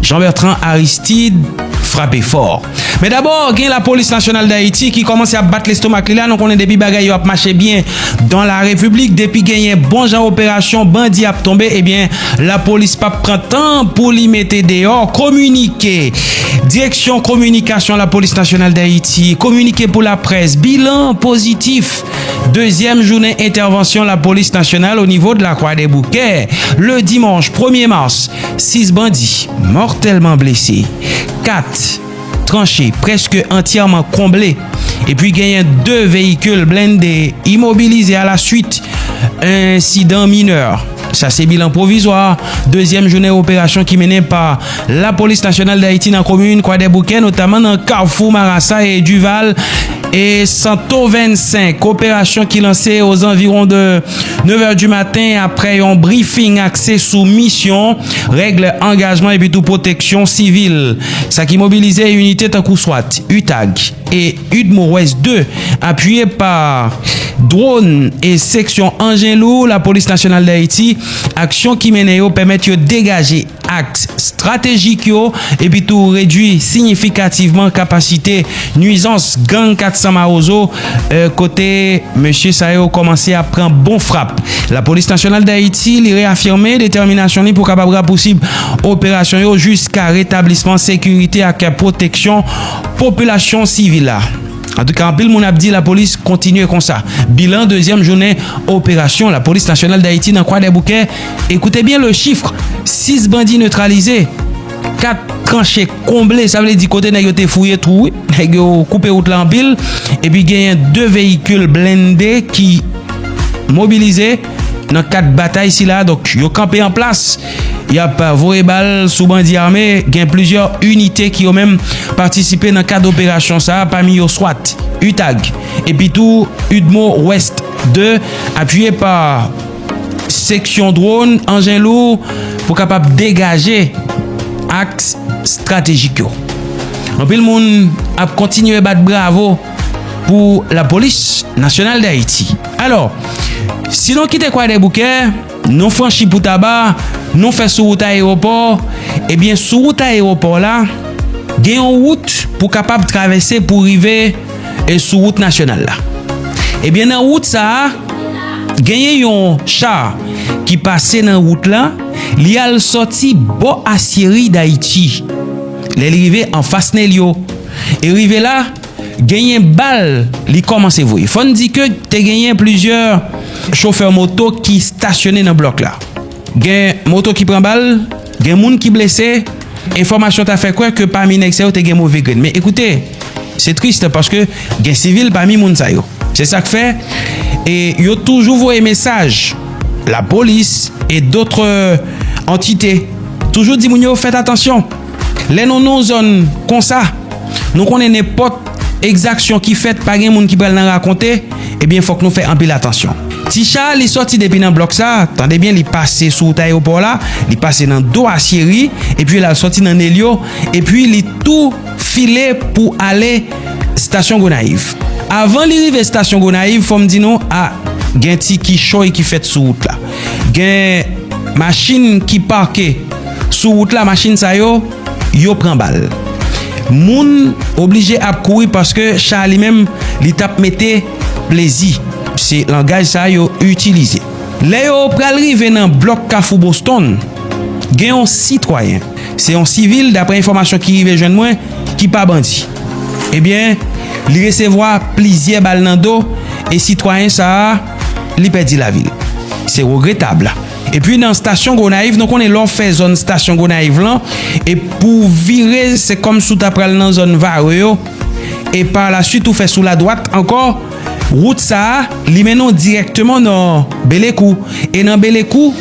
Jean-Bertrand Aristide frappé fort. Mais d'abord, il y a la police nationale d'Haïti qui commence à battre l'estomac là. Donc on est depuis bagaille a marché bien dans la République. Depuis qu'il y a bon genre opération, bandit a tombé, eh bien la police pas prend temps pour l'y mettre dehors, communiquer. Direction communication la police nationale d'Haïti, communiquer pour la presse, bilan positif. Deuxième journée intervention la police nationale au niveau de la Croix-des-Bouquets. Le dimanche 1er mars, 6 bandits mortellement blessés, 4 tranchés, presque entièrement comblés. Et puis, il y a 2 véhicules blindés immobilisés à la suite. Incident mineur. Ça, c'est bilan provisoire. Deuxième journée opération qui menée par la police nationale d'Haïti dans la commune Croix-des-Bouquets, notamment dans Carrefour, Marassa et Duval. Et Santo 25, opération qui lancée aux environs de 9h du matin après un briefing axé sous mission, règles, engagement et puis tout protection civile. Ça qui mobilisait unité tant SWAT, UTAG et UDMO Ouest 2, appuyé par drone et section engin lourd, la police nationale d'Haïti, action qui mène permettre de dégager actes stratégiques et puis tout réduit significativement capacité nuisance gang 400 Maozo côté monsieur Sayo commencé à prendre bon frappe. La police nationale d'Haïti lui réaffirmé détermination pour capable possible opération jusqu'à rétablissement sécurité et protection population civile là. En tout cas, en pile, mon a dit la police continue comme ça. Bilan, deuxième journée, opération, la police nationale d'Haïti dans Croix-des-Bouquets. Écoutez bien le chiffre. 6 bandits neutralisés. 4 tranchés comblés. Ça veut dire côté n'a été fouillé tout. N'a coupé route là en pile. Et puis, il y a 2 véhicules blindés qui mobilisés dans 4 batailles ici là. Donc, ils ont campé en place. Il y a pas volé balle sous bandits armés. Il y a plusieurs unités qui ont même participé dans le cadre d'opération ça, parmi les SWAT, UTAG, et puis tout UDMO Ouest 2, appuyé par section drone, engin lourd, pour capable dégager axe stratégique. En plus, le monde a continué à battre bravo pour la police nationale d'Haïti. Alors, si nous quittons Croix-des-Bouquets, nous franchissons pour tabac, nous faisons sur route à aéroport, et bien sur route à aéroport là, il y a une route pour capable traverser pour arriver sur route nationale là. Et bien dans route ça, il y a un char qui passait dans route là, il y a sorti bon à Syrie d'Haïti. Il est arrivé en face Nelio. Et arrivé là, gagné une balle, il commence à voir. Il faut dire que tu as gagné plusieurs chauffeurs moto qui stationnaient dans le bloc là. Gen moto qui prend balle, gen moun qui blessé. Information t'a fait quoi que parmi les tu gen mauvais grain. Mais écoutez, c'est triste parce que gen civil parmi moun sa yo. C'est ça que fait. Et yo toujours voyé message la police et d'autres entités. Toujours dit moun yo faites attention. Les non zone comme ça, nous connaissons n'importe exaction qui fait par gen moun qui pral nan raconter, eh bien faut que nous fassions un peu attention. Ticha, il sorti depuis dans bloc ça, attendez bien, il passé sous l'aéroport là, il passé dans dos à Syrie, et puis il a sorti dans Nelio, et puis il tout filé pour aller station Gonaïve. Avant d'arriver station Gonaïve, faut me dire non, ah, gen ti qui chaud qui fait sous route là. Gen machine qui parquée sous route là, machine ça yo prend balle. Moun obligé à courir parce que Charlie même li tap mette plaisir. C'est langage ça yo utilisé. Là yo pral rive dans bloc Carrefour Boston, gen un citoyen. C'est un civil d'après information qui rive jeune moi qui pas bandit. Eh bien, il recevoir plusieurs balles dans dos et citoyen ça li perdi la ville. C'est regrettable. Et puis dans station Gonaïve, donc on est là fait zone station Gonaïve là et pour virer c'est comme sous ta pral dans zone Vario et par la suite on fait sous la droite encore route ça li menon directement dans Belekou et dans Belekou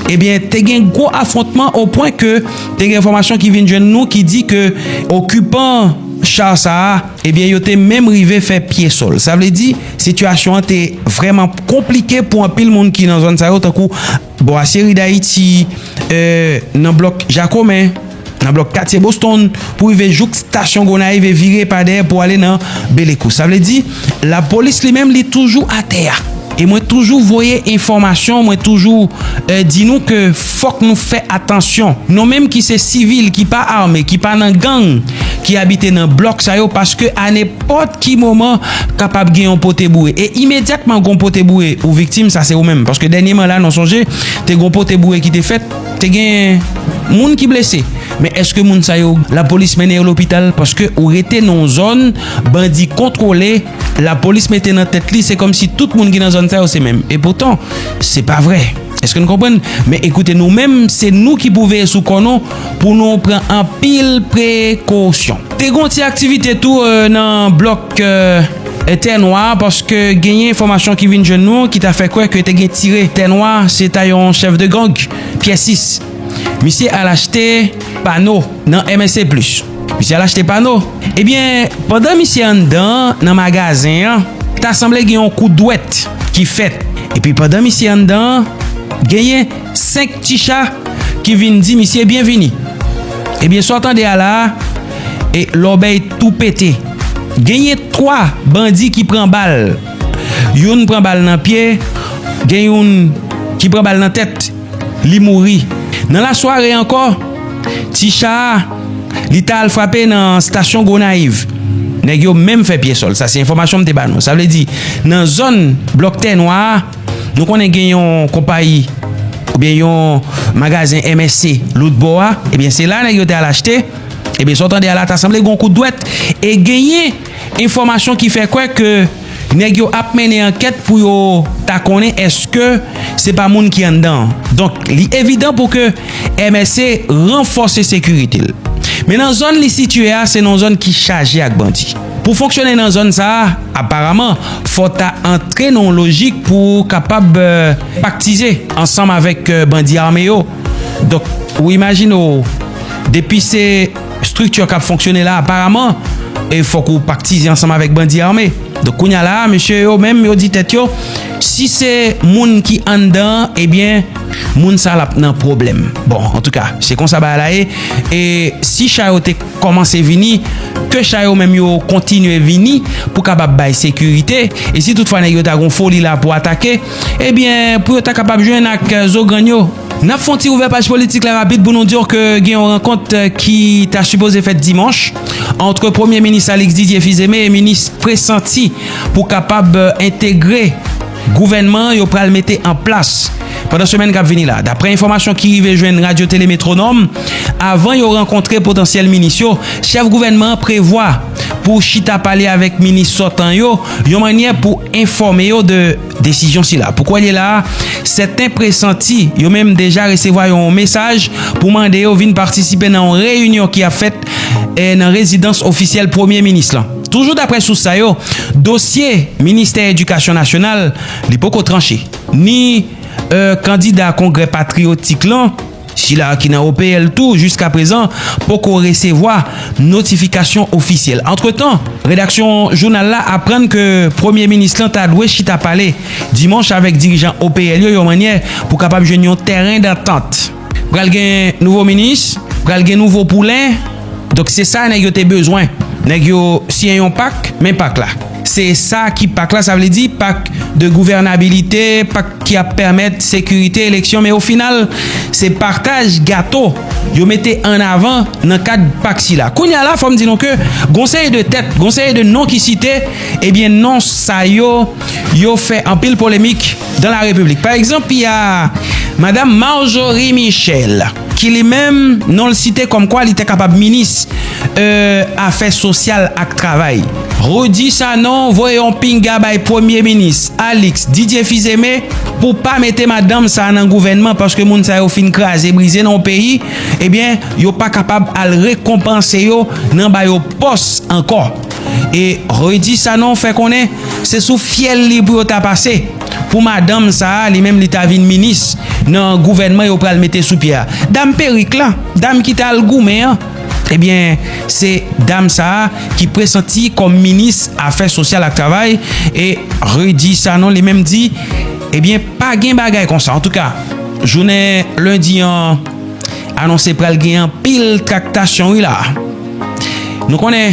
eh bien t'es un gros affrontement au point que t'es une information qui vient de nous qui dit que occupant char ça eh bien yo t'es même rivé fait pied sol. Ça veut dire situation était vraiment compliquée pour un pile monde qui dans zone ça tant coup bon à Syrie d'Haïti dans bloc Jacomin dans bloc quartier Boston pour arriver jusqu'à station Gonaïve et virer par derrière pour aller dans Belekou. Ça veut dire la police lui-même est toujours à terre. Et moi toujours voyez information, moi toujours dis nous que faut que nous fait attention. Nous même qui c'est civil, qui pas armé, qui pas dans gang, qui habite dans bloc ça yo parce que à n'importe qui moment capable gagner un poté boué et immédiatement gon poté boué ou victime ça c'est ou même parce que dernièrement là non songé t'es gon poté boué qui t'est fait t'es gain moun qui blessé. Mais est-ce que moun sa yo la police mène à l'hôpital parce que ou était dans zone bandit contrôlé, la police mettait dans tête li, c'est comme si tout le monde qui dans zone ça c'est même. Et pourtant, c'est pas vrai. Est-ce que nous comprenons? Mais écoutez, nous-mêmes, c'est nous qui pouvons sous konon pour nous prendre en pile précaution. T'es gonti activité tout dans bloc terre noire parce que gagné information qui vient de nous qui t'a fait quoi que t'es tiré terre noire, c'est un chef de gang, pièce 6. Monsieur a acheté panneau dans MSC+. Monsieur a acheté panneau. Eh bien, pendant monsieur en dedans dans magasin, t'as semblé gagner un coup de douette qui fait. Et puis pendant monsieur en dedans, gagné 5 petits chats qui viennent dire monsieur bienvenue. Eh bien, sortant de là et l'obéi tout pété. Gagné 3 bandits qui prend balle. Youn prend balle dans pied, gagné une qui prend balle dans tête, li mouri. Dans la soirée encore, Ticha, l'ital frappé dans la station Gonaïve. Nèg yo même fait pied sol. Ça c'est information m'te ba nou. Ça veut dire dans zone bloc terre noir, nous connaît gagnon compagnie ou bien yon magasin MSC Loutboa, et bien c'est là nèg yo t'a acheté. Et bien sortant de là t'a semblé gon coup de douette et gagner information qui fait quoi que nèg yo ap mené enquête pour yo ta connaît est-ce que c'est pas moun qui en dedans. Donc li évident pour que MSC renforce sécurité. Mais dans zone li situé c'est dans zone qui chargé avec bandit. Pour fonctionner dans zone ça, apparemment, faut ta entrer dans logique pour capable pactiser ensemble avec bandit armé yo. Donc ou imagine depuis ces structures qui fonctionné là apparemment il faut qu'on pactise ensemble avec bandit armé. Donc kounya là monsieur yo même yo dit tête yo si c'est moun qui en dedans eh bien moun ça la nan problème. Bon en tout cas c'est comme ça ba là et si chayo te commencé vini que chayo même yo continue vini pour capable bailler sécurité et si toutefois nèg yo ta gon folie là pour attaquer eh bien pour yo ta capable joindre avec zo gang yo. N'a fonti ouvert page politique la rapide pour nous dire que il y a une rencontre qui t'a supposé fait dimanche entre Premier ministre Alex Didier Fils-Aimé et ministre pressenti pour capable intégrer gouvernement yo pral mettre en place pendant semaine qui vient là. D'après information qui arrive joindre Radio Télé Métronome, avant yo rencontrer potentiel ministre, chef gouvernement prévoit pour chita parler avec ministre sortant yo, yon manière pour informer yo de décision si là. Pourquoi il est là? Certains pressentis, yo même déjà recevoir un message pour demander yo vinn participer dans une réunion qui a fait dans résidence officielle Premier ministre là. Toujours d'après sous ça yo, dossier ministère éducation nationale, li poko tranché. Ni candidat congrès patriotique là, si là qui n'a OPL tout jusqu'à présent pour qu'on recevoir notification officielle. Entre-temps, rédaction journal là apprend que Premier ministre t'a doué chita parler dimanche avec dirigeant OPL yo manière pour capable joindre un terrain d'entente. Pral gen nouveau ministre, pral gen nouveau poulain. Donc c'est ça nèg yo te besoin. Nèg yo si yon pack, même pack là. C'est ça qui pack là, ça veut dire pack de gouvernabilité, pack qui a permettre sécurité élection, mais au final c'est partage gâteau. Yo mettez en avant dans cadre pack si là. Kounya là faut me dire que conseil de tête, conseil de nom qui cité, eh bien non ça yo fait en pile polémique dans la République. Par exemple, il y a madame Marjorie Michel qui lui-même non le cité comme quoi il était capable ministre affaires sociales et travail. Redit ça non, voyons pinga by Premier ministre Alex Didier Fils-Aimé pour pas mettre madame ça dans gouvernement parce que moun sa yo fin crasé brisé dans le pays, eh bien yo pas capable à récompenser yo dans ba yo poste encore. Et redit ça non fait connaît c'est sous fiel libre yo t'a passé pour madame ça lui même l'état vin ministre dans gouvernement yo pral mettre sous pied. Dame Peric là, dame qui t'a le goumé eh bien, c'est dame ça qui pressenti comme ministre affaires sociales et travail et redit ça non les mêmes dit eh bien pas gain bagay comme ça. En tout cas, journée lundi en annoncé pral gain pile tractation là. Nous connaît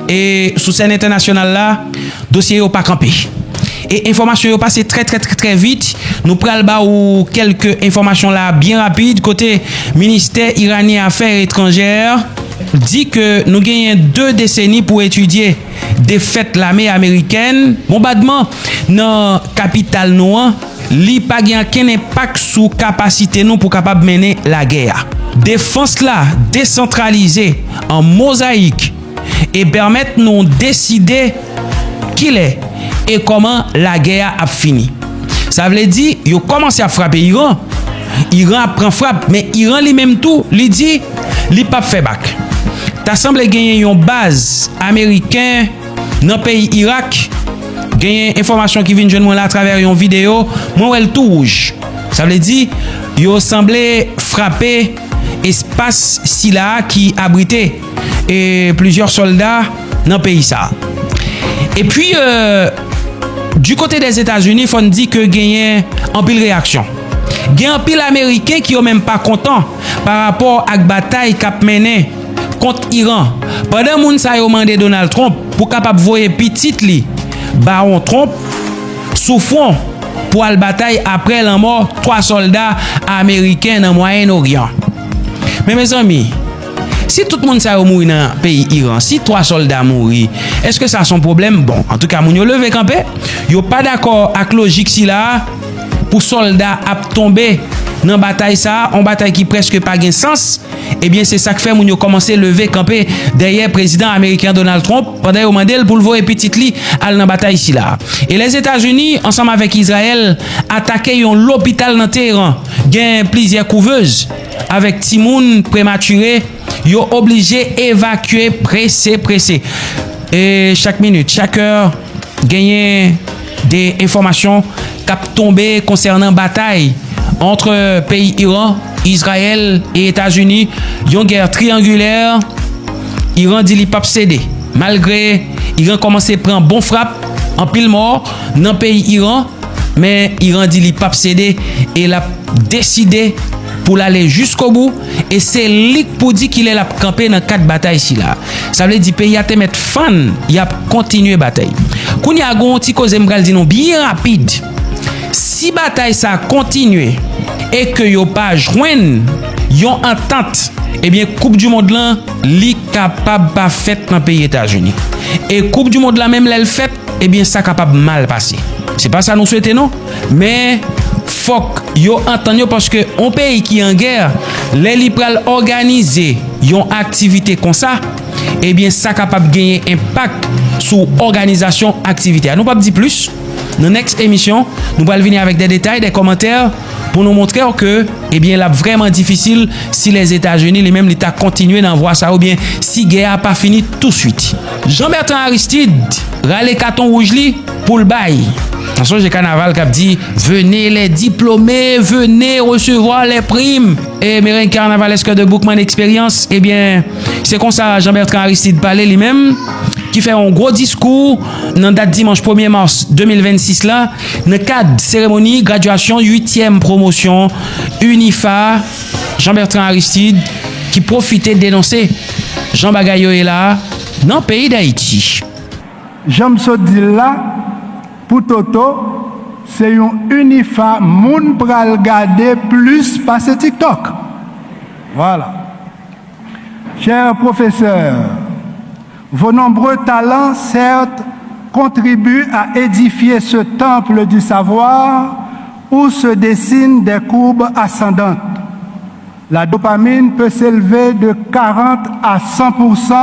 et sous scène internationale là, dossier yo pas campé. Et information passe très vite. Nous pral ba ou quelques informations là bien rapides. Côté ministère iranien Affaires étrangères dit que nous gagnons 2 décennies pour étudier défaite l'armée américaine. Bombardement dans capitale noire, li pa gen aucun impact sur capacité nous pour capable mener la guerre. Défense là décentralisée en mosaïque et permettre nous décider qui est et comment la guerre a fini. Ça veut dire yo commencé à frapper Iran. Iran prend frappe mais Iran lui-même tout, lui dit li pas fait back. Ta semble gagner une base américain dans le pays Irak. Gagner information qui vient de moi là à travers une vidéo, moi elle tout rouge. Ça veut dire yo semblé frapper espace Silla qui abritait et plusieurs soldats dans le pays ça. Et puis du côté des États-Unis, faut dire que gagner en pile réaction. Gagner en pile américain qui sont même pas content par rapport à la bataille qu'a mené contre Iran. Pendant moun sa yo mandé Donald Trump pour capable voyer petit li Baron Trump sous front pour la bataille après la mort 3 soldats américains dans Moyen-Orient. Mais mes amis, si tout le monde sa yo mouri dans le pays Iran, si 3 soldats mouri, est-ce que ça a son problème? Bon, en tout cas, moun yo levé campé, yo pas d'accord avec logique si là pour soldats à tomber dans bataille ça, en bataille qui presque pas gain sens. Eh bien, c'est ça que fait moun yo commencé lever camper derrière président américain Donald Trump pendant yo mandel pour le voir petit li al dans bataille ici là. Et les États-Unis ensemble avec Israël attaqué un l'hôpital dans Téhéran. Gen plusieurs couveuses avec timoun prématuré, yo obligé évacuer pressé. Et chaque minute, chaque heure gagner des informations cap tombé concernant bataille entre pays Iran, Israël et États-Unis, une guerre triangulaire. Iran dit li pas céder. Malgré Iran commencé prendre bon frappe en pile mort dans pays Iran, mais Iran dit li pas céder et l'a décidé pour l'aller jusqu'au bout et c'est lui pour dire qu'il est la camper dans 4 batailles ici là. Ça veut dire pays a te mettre fan, il a continuer bataille. Kounya a gon ti cause m'gal di non bien rapide. Si bataille ça continue et que yo pas joindre yon entente, eh bien Coupe du monde là li capable pas fait dans pays États-Unis. Et Coupe du monde là même l'elle fait, eh bien ça capable mal passer. C'est pas ça nous souhaitons non, mais faut yo entendre parce que un pays qui en guerre, les li pral organiser yon activité comme ça, eh bien ça capable gagner impact sur organisation activité. Nous pas dire plus. Dans la next émission, nous allons venir avec des détails, des commentaires pour nous montrer que, eh bien, là, vraiment difficile si les États-Unis, les mêmes l'État continuent d'envoyer ça ou bien si guerre n'a pas fini tout de suite. Jean-Bertrand Aristide, râle carton rouge li pour le bail. Attention, j'ai Carnaval qui a dit venez les diplômés, venez recevoir les primes. Et Mérin Carnavalesque de Bookman Experience, eh bien, c'est comme ça Jean-Bertrand Aristide parlait lui-même, qui fait un gros discours dans date dimanche 1er mars 2026 là, dans le cadre de cérémonie graduation 8e promotion UNIFA. Jean-Bertrand Aristide qui profitait de dénoncer Jean Bagayo est là dans le pays d'Haïti. Jean me dit là pour Toto, c'est un UNIFA moun pral garder plus passer TikTok. Voilà. Chers professeurs, vos nombreux talents, certes, contribuent à édifier ce temple du savoir où se dessinent des courbes ascendantes. La dopamine peut s'élever de 40 à 100%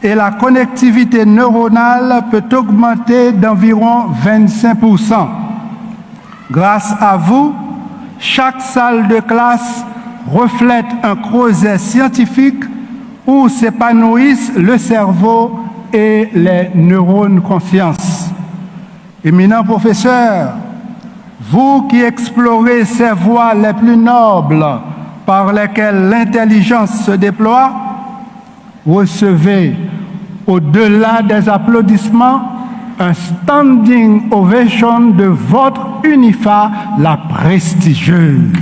et la connectivité neuronale peut augmenter d'environ 25%. Grâce à vous, chaque salle de classe reflète un creuset scientifique où s'épanouissent le cerveau et les neurones conscience. Éminents professeurs, vous qui explorez ces voies les plus nobles par lesquelles l'intelligence se déploie, recevez, au-delà des applaudissements, un standing ovation de votre UNIFA, la prestigieuse.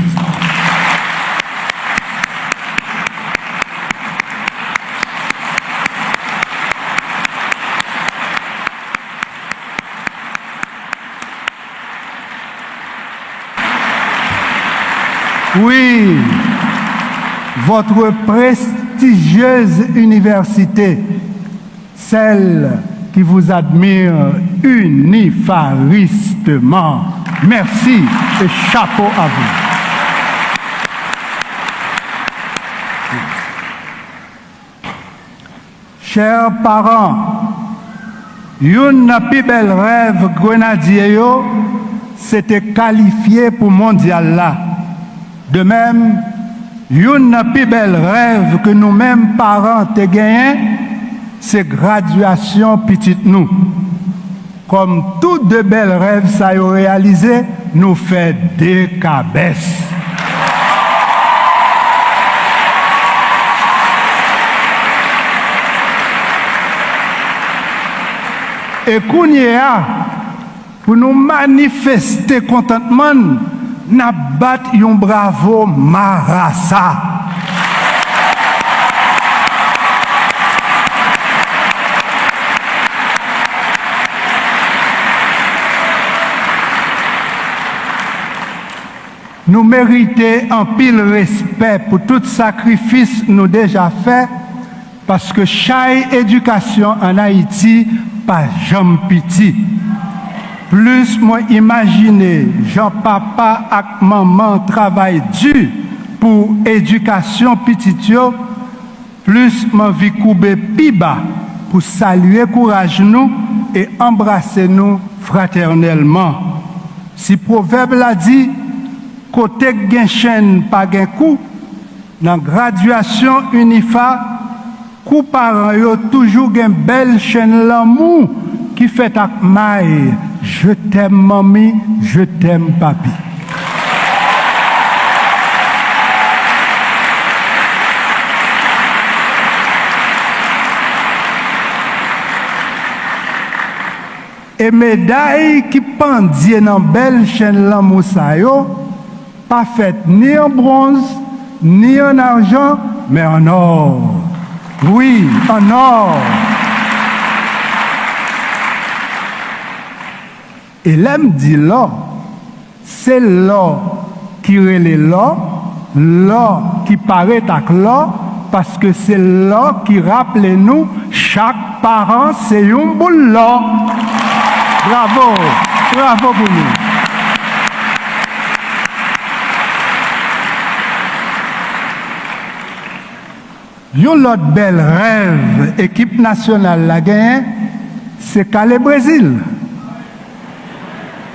Oui, votre prestigieuse université, celle qui vous admire unifaristement. Merci et chapeau à vous. Chers parents, une plus belle rêve grenadier, c'était qualifié pour mondial là. De même, une plus belle rêve que nous-mêmes parents t'ai gagné, c'est graduation petite nous. Comme toutes de belles rêves ça y a réalisé, nous fait des cabesses. Et Kounia, pour nous manifester contentement, n'a battu un bravo Marassa. Nous méritons un pile respect pour tout sacrifice nous déjà fait, parce que chaque éducation en Haïti, pas jamais petit. Plus moi imaginer Jean-Papa et maman travail dur pour éducation petite, plus moi vie couper piba pour saluer courage nous et embrasser nous fraternellement. Si proverbe l'a dit, côté gen chaîne pas gen coup, dans graduation unifa, coup parents yo toujours gen belle chaîne l'amour qui fait ak maille. Je t'aime mamie, je t'aime papi. Et médaille qui pendient dans belle chaîne l'amour ça yo, pas faite ni en bronze, ni en argent, mais en or. Oui, en or. Et l'aime dit l'or, c'est l'or qui relève l'or qui paraît avec l'or, parce que c'est l'or qui rappelle nous, chaque parent c'est une boule l'or. Bravo, bravo pour nous. Yon l'autre bel rêve, équipe nationale la gagne, c'est Calais Brésil.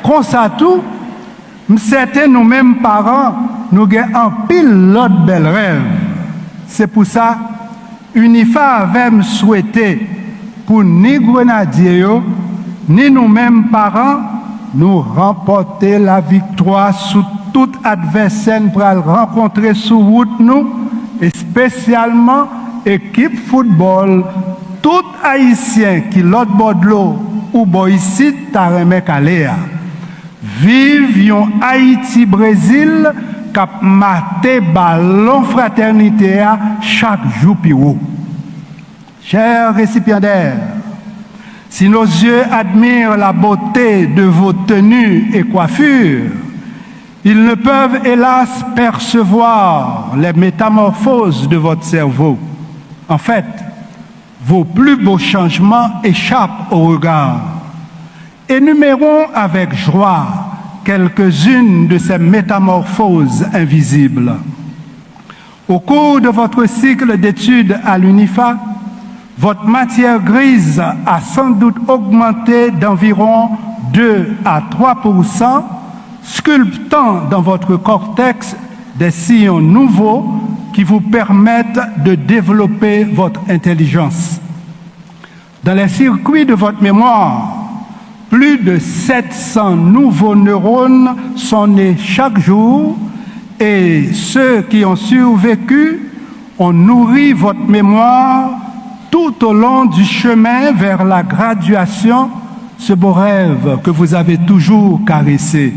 Comme ça tout, certains nous-mêmes parents, nous avons un pile l'autre bel rêve. C'est pour ça, UNIFA avait souhaité pour ni Grenadier, ni nous-mêmes parents, nous remporter la victoire sous tout adversaire pour rencontrer sur route nous, et spécialement équipe football, tout haïtien qui l'autre bord de l'eau ou ici t'a remis Caléa. Vive Haïti-Brésil cap maté ballon fraternité chaque jour piro. Chers récipiendaires, si nos yeux admirent la beauté de vos tenues et coiffures, ils ne peuvent hélas percevoir les métamorphoses de votre cerveau. En fait, vos plus beaux changements échappent au regard. Énumérons avec joie quelques-unes de ces métamorphoses invisibles. Au cours de votre cycle d'études à l'UNIFA, votre matière grise a sans doute augmenté d'environ 2 à 3%, sculptant dans votre cortex des sillons nouveaux qui vous permettent de développer votre intelligence. Dans les circuits de votre mémoire, plus de 700 nouveaux neurones sont nés chaque jour et ceux qui ont survécu ont nourri votre mémoire tout au long du chemin vers la graduation, ce beau rêve que vous avez toujours caressé.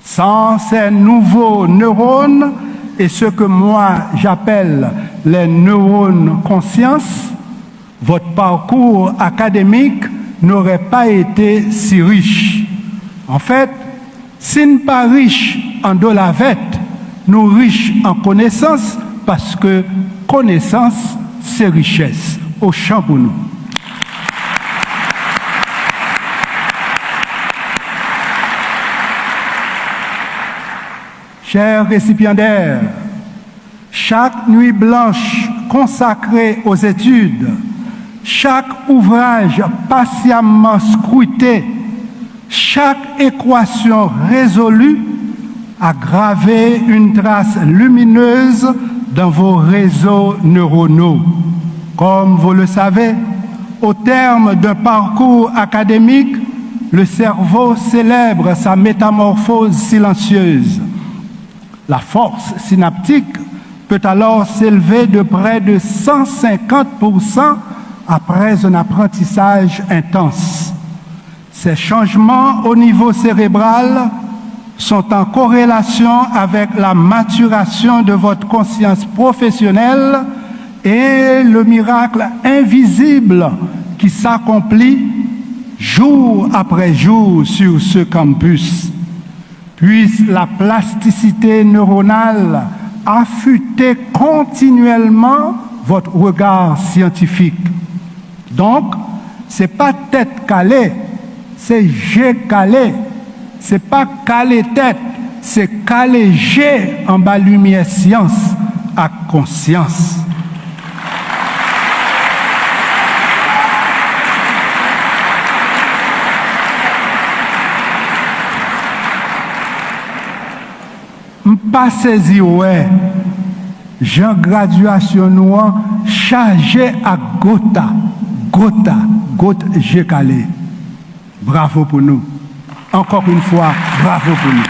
Sans ces nouveaux neurones et ce que moi j'appelle les neurones conscience, votre parcours académique n'aurait pas été si riche. En fait, s'il n'est pas riche en dolavette, nous riches en connaissances, parce que connaissance, c'est richesse. Au champ pour nous. Chers récipiendaires, chaque nuit blanche consacrée aux études, chaque ouvrage patiemment scruté, chaque équation résolue a gravé une trace lumineuse dans vos réseaux neuronaux. Comme vous le savez, au terme d'un parcours académique, le cerveau célèbre sa métamorphose silencieuse. La force synaptique peut alors s'élever de près de 150% après un apprentissage intense. Ces changements au niveau cérébral sont en corrélation avec la maturation de votre conscience professionnelle et le miracle invisible qui s'accomplit jour après jour sur ce campus. Puisse la plasticité neuronale affûter continuellement votre regard scientifique. Donc, ce n'est pas tête calée, c'est G calé. Ce n'est pas calé tête, c'est calé G en bas lumière science à conscience. Pas saisi, ouais. Jean graduation noir chargé à gota G calé. Bravo pour nous. Encore une fois, bravo pour nous.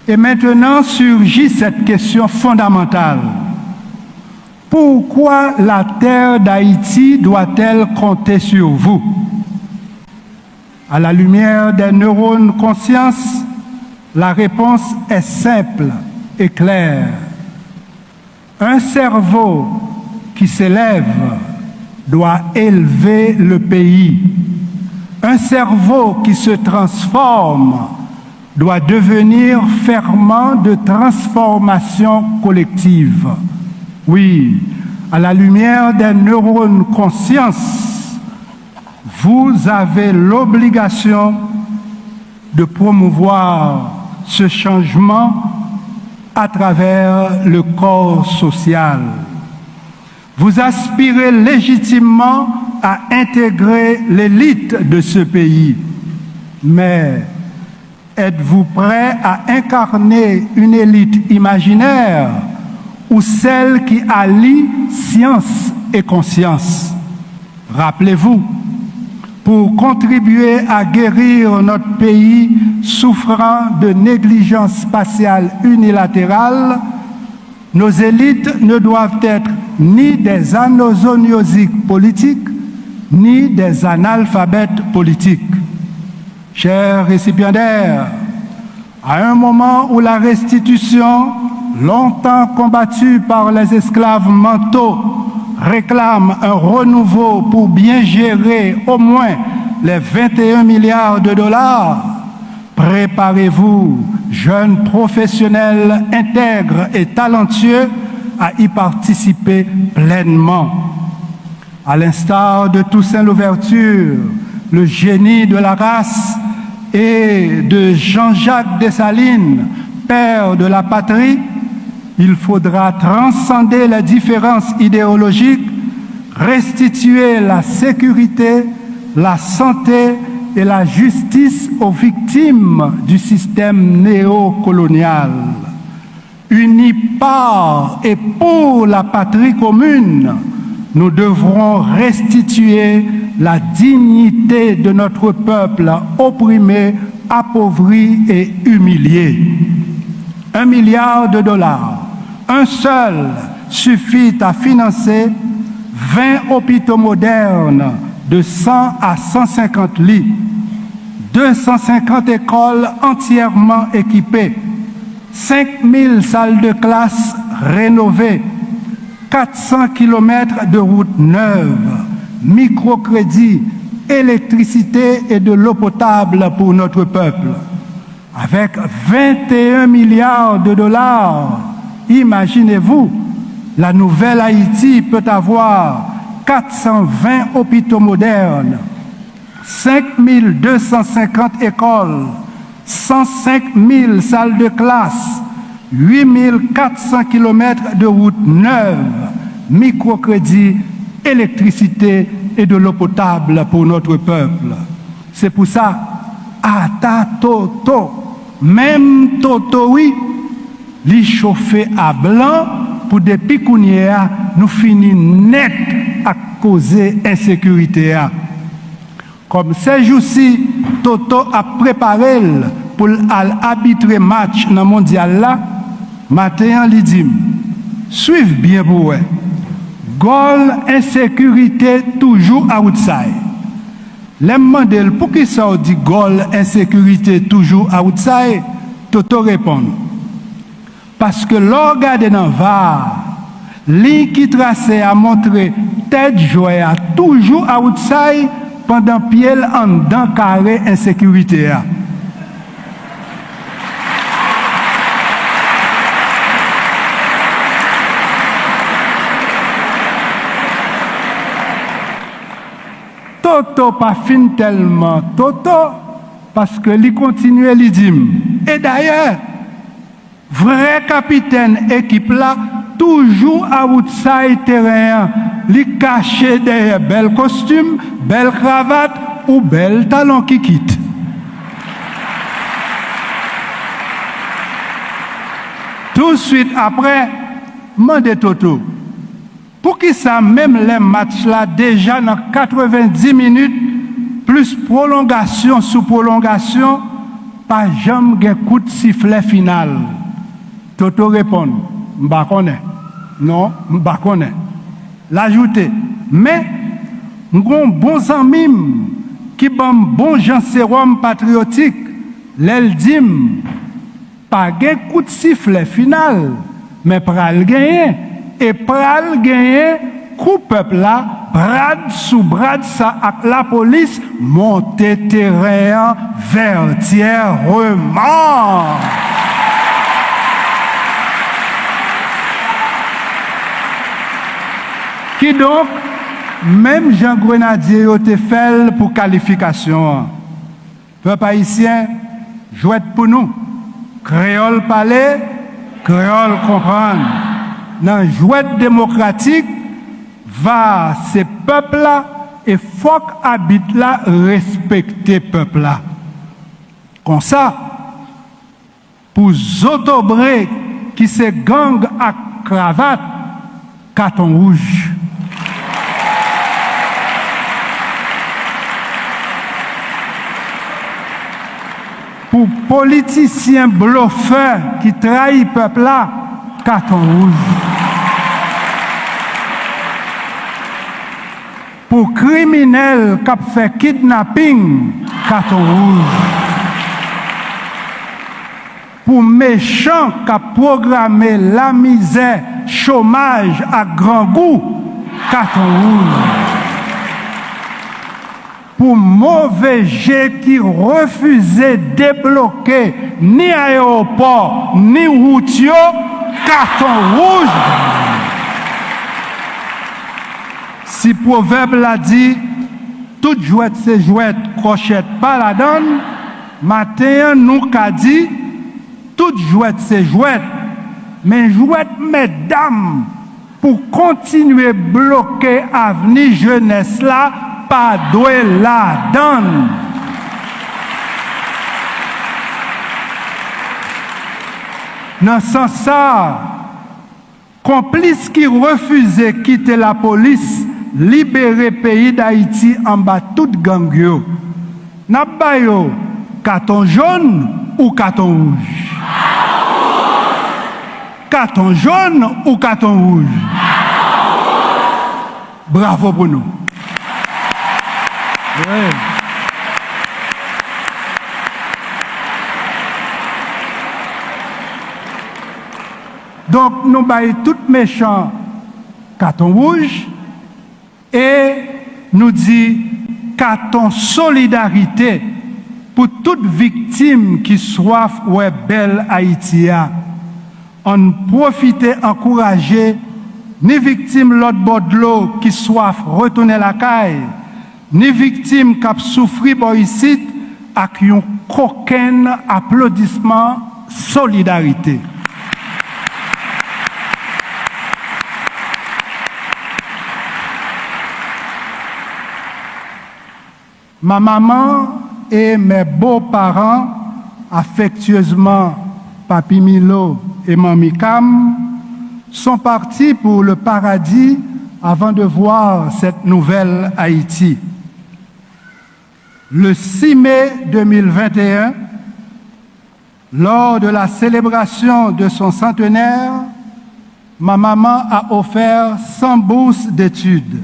Et maintenant surgit cette question fondamentale. Pourquoi la terre d'Haïti doit-elle compter sur vous? À la lumière des neurones conscience, la réponse est simple et claire. Un cerveau qui s'élève doit élever le pays. Un cerveau qui se transforme doit devenir ferment de transformation collective. Oui, à la lumière des neurones conscience, vous avez l'obligation de promouvoir ce changement à travers le corps social. Vous aspirez légitimement à intégrer l'élite de ce pays, mais êtes-vous prêt à incarner une élite imaginaire ou celle qui allie science et conscience? Rappelez-vous, pour contribuer à guérir notre pays souffrant de négligence spatiale unilatérale, nos élites ne doivent être ni des anosoniosiques politiques, ni des analphabètes politiques. Chers récipiendaires, à un moment où la restitution, longtemps combattue par les esclaves mentaux, réclame un renouveau pour bien gérer au moins les 21 milliards de dollars, préparez-vous, jeunes professionnels intègres et talentueux, à y participer pleinement. À l'instar de Toussaint Louverture, le génie de la race, et de Jean-Jacques Dessalines, père de la patrie, il faudra transcender les différences idéologiques, restituer la sécurité, la santé et la justice aux victimes du système néocolonial. Unis par et pour la patrie commune, nous devrons restituer la dignité de notre peuple opprimé, appauvri et humilié. 1 milliard de dollars, un seul, suffit à financer 20 hôpitaux modernes de 100 à 150 lits, 250 écoles entièrement équipées, 5000 salles de classe rénovées, 400 kilomètres de routes neuves, microcrédits, électricité et de l'eau potable pour notre peuple. Avec 21 milliards de dollars, imaginez-vous, la nouvelle Haïti peut avoir 420 hôpitaux modernes, 5250 écoles, 105 000 salles de classe, 8400 km de routes neuves, microcrédits, électricité et de l'eau potable pour notre peuple. C'est pour ça, à ta toto, même toto, oui, li chauffé à blanc pour des picounières, nous finissons net à causer insécurité. Comme ces jours-ci, Toto a préparé pour arbitrer match dans le mondial là, matin, il dit, suivez bien pour eux. Goal, insécurité, toujours outside. Les mandel pour qui ça dit goal, insécurité, toujours outside, Toto répond. Parce que l'organe dans VAR, ligne qui tracé a montré tête joie a toujours outside pendant pied en dedans carré insécurité. Toto pas fin tellement Toto parce que lui continue lui dit. Et d'ailleurs, vrai capitaine équipe là toujours outside terrain, li caché derrière bel costume, belle cravate ou bel talon qui quitte. Tout de suite après, mande Toto. Pour qui ça même les matchs là déjà dans 90 minutes plus prolongation sous prolongation, pas jamais un coup de sifflet final. Toto répond, m'ba connais. Non, m'ba connais. L'ajouter. Mais, m'gon bon ami qui ban bon Jean sérum patriotique, l'el dim, pas gen coup de sifflet final, mais pral gagner. Et pral gagner, coup peuple là, brad sous brad ça avec la police, monter terrain vertièrement. Qui donc, même Jean Grenadier a été fait pour qualification. Peuple haïtien, jouet pour nous. Créole parler, créole comprendre. Dans jouet démocratique, va ces peuples-là et faut qu'habite là respecter peuple-là. Comme ça, pour Zotobré qui se gang à cravate, carton rouge. Pour politiciens bluffeurs qui trahissent peuple là, carton rouge. Pour criminels qui fait kidnapping, carton rouge. Pour méchants qui programmé la misère, chômage à grand goût, carton rouge. Pour mauvais jets qui refusaient de débloquer ni aéroport, ni routier, carton rouge. Si le proverbe l'a dit, toute jouette c'est jouette, crochette pas la donne, matin nous qu'a dit, toute jouette c'est jouette, mais jouette mesdames, pour continuer bloquer avenir jeunesse là, pas doué la donne. Dans ce sens ça, complices qui refusaient de quitter la police, libérer le pays d'Haïti en bas toute gang yo. N'a pas yo carton jaune ou carton rouge? Carton jaune ou carton rouge? Bravo pour nous. Ouais. Donc, nous baillons tout méchant carton rouge et nous dit qu'à-t-on solidarité pour toute victime qui soif ou est belle Haïti. On profite encourager ni victime l'autre bord de l'eau qui soif retourner la caille, ni victime qui a souffri ici avec un coquin applaudissement solidarité. Ma maman et mes beaux-parents, affectueusement Papi Milo et Mami Cam, sont partis pour le paradis avant de voir cette nouvelle Haïti. Le 6 mai 2021, lors de la célébration de son centenaire, ma maman a offert 100 bourses d'études.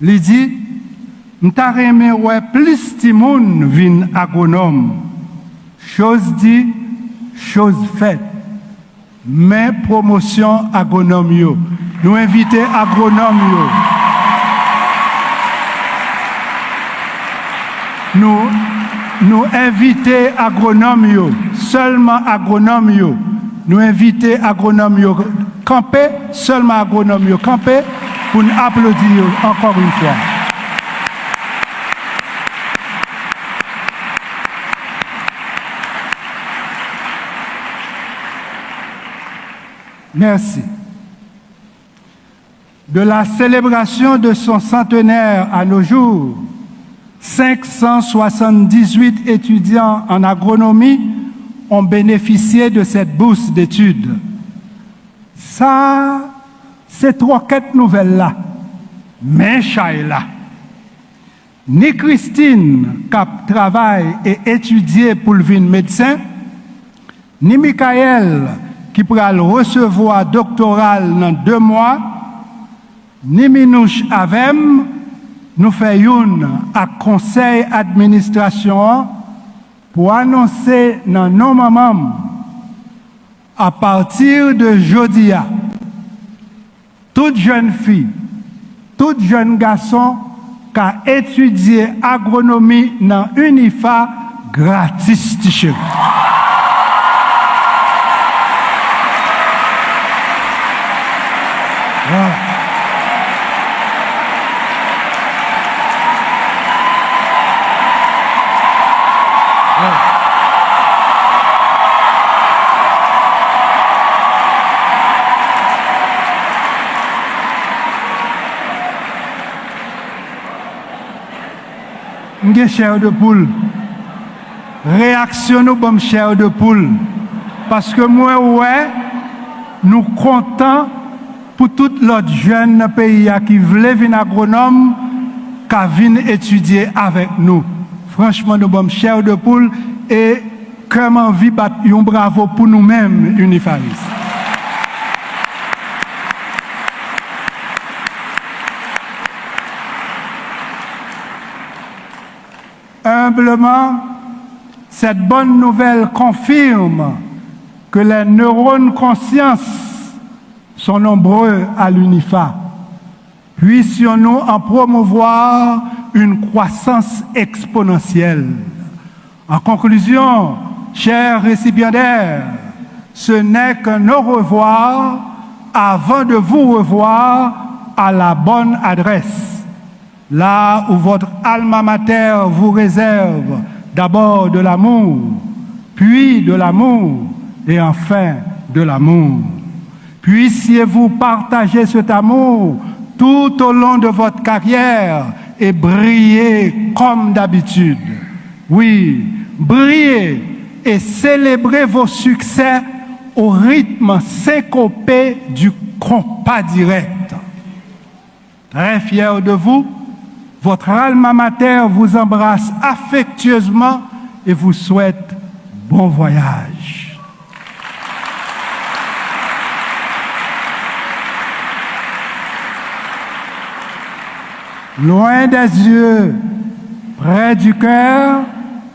Lydie, m'ta remè ouais plus timoun vin agronome. Chose dit, chose faite. Mais promotion agronome yo. Nous inviter agronome yo. Nous inviter agronome yo. Seulement agronome yo. Nous inviter agronome yo. Camper, seulement agronome yo. Camper pour nous applaudir encore une fois. Merci. De la célébration de son centenaire à nos jours, 578 étudiants en agronomie ont bénéficié de cette bourse d'études. Ça, c'est trois quêtes nouvelles-là. Mais Shaila, ni Christine qui travaille et étudie pour le vin médecin, ni Michael qui pourra le recevoir doctoral dans 2 mois, ni Minouche Avem, nous faisons à conseil d'administration pour annoncer dans nos mamans à partir de jeudi, toute jeune fille, tout jeune garçon qui a étudié agronomie dans UNIFA gratis t-shirt. Voilà. M'gè chair de poule. Réaction nous bon chair de poule. Parce que moi, ouais, nous comptons pour tout l'autre jeune pays qui voulait venir agronome, qui vient étudier avec nous. Franchement, nous sommes chers de poule et comme envie battre un bravo pour nous-mêmes, Unifaris. Humblement, cette bonne nouvelle confirme que les neurones conscience sont nombreux à l'UNIFA. Puissions-nous en promouvoir une croissance exponentielle. En conclusion, chers récipiendaires, ce n'est qu'un au revoir avant de vous revoir à la bonne adresse. Là où votre alma mater vous réserve d'abord de l'amour, puis de l'amour et enfin de l'amour. Puissiez-vous partager cet amour tout au long de votre carrière et briller comme d'habitude. Oui, briller et célébrer vos succès au rythme syncopé du compas direct. Très fier de vous, votre alma mater vous embrasse affectueusement et vous souhaite bon voyage. Loin des yeux, près du cœur,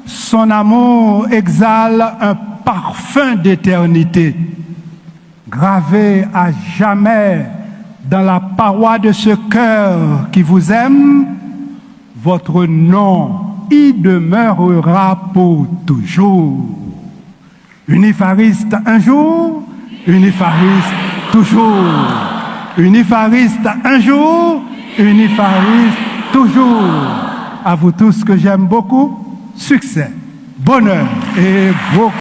son amour exhale un parfum d'éternité, gravé à jamais dans la paroi de ce cœur qui vous aime. votre nom y demeurera pour toujours. Unifariste un jour, unifariste toujours. Unifariste un jour, unifariste toujours. À vous tous que j'aime beaucoup, succès, bonheur et beaucoup.